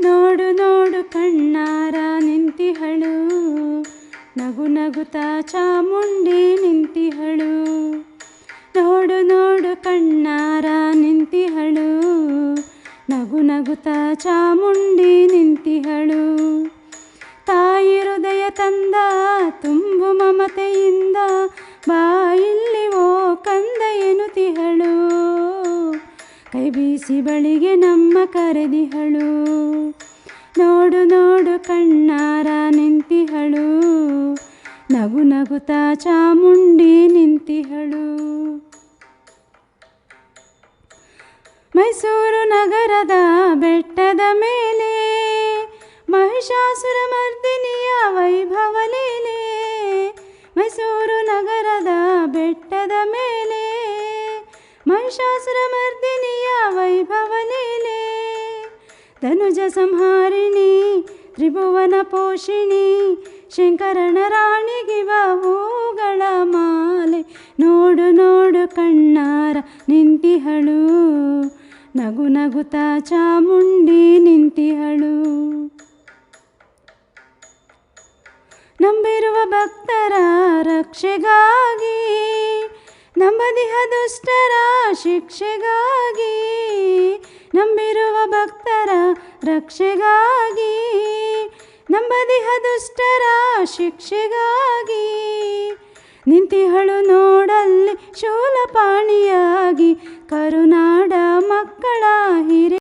ನೋಡು ನೋಡು ಕಣ್ಣಾರ ನಿಂತಿಹಳು, ನಗು ನಗುತ್ತಾ ಚಾಮುಂಡಿ ನಿಂತಿಹಳು. ನೋಡು ನೋಡು ಕಣ್ಣಾರ ನಿಂತಿಹಳು, ನಗು ನಗುತ್ತಾ ಚಾಮುಂಡಿ ನಿಂತಿಹಳು. ತಾಯಿ ಹೃದಯ ತಂದ ತುಂಬು ಮಮತೆಯಿಂದ, ಬಾಯಿಲ್ಲಿ ಓ ಕಂದ ಎನ್ನುತ್ತಿಹಳು. ಕೈ ಬೀಸಿ ಬಳಿಗೆ ನಮ್ಮ ಕರೆದಿಹಳು. ನೋಡು ನೋಡು ಕಣ್ಣಾರ ನಿಂತಿಹಳು, ನಗು ನಗುತ್ತಾ ಚಾಮುಂಡಿ ನಿಂತಿಹಳು. ಮೈಸೂರು ನಗರದ ಬೆಟ್ಟದ ಮೇಲೆ ಮಹಿಷಾಸುರ ಮರ್ದಿನಿಯ ವೈಭವ ಲೀಲೆ. ಮೈಸೂರು ನಗರದ ಬೆಟ್ಟದ ಮೇಲೆ ಮಹಿಷಾಸುರ ಮರ್ದಿನಿಯ ವೈಭವ ಲೀಲೆ. ಧನುಜ ಸಂಹಾರಿಣಿ ತ್ರಿಭುವನ ಪೋಷಿಣಿ, ಶಂಕರನ ರಾಣಿಗಿವ ಹೂಗಳ ಮಾಲೆ. ನೋಡು ನೋಡು ಕಣ್ಣಾರ ನಿಂತಿಹಳು, ನಗು ನಗುತ್ತಾ ಚಾಮುಂಡಿ ನಿಂತಿಹಳು. ನಂಬಿರುವ ಭಕ್ತರ ರಕ್ಷೆಗಾಗಿ, ನಂಬದಿಹ ದುಷ್ಟರ ಶಿಕ್ಷೆಗಾಗಿ. ನಂಬಿರುವ ಭಕ್ತರ ರಕ್ಷೆಗಾಗಿ, ನಂಬದಿಹ ದುಷ್ಟರ ಶಿಕ್ಷೆಗಾಗಿ. ನಿಂತಿಹಳು ನೋಡಲ್ಲಿ ಶೂಲಪಾಣಿಯಾಗಿ, ಕರುನಾಡ ಮಕ್ಕಳ ಹಿರೆ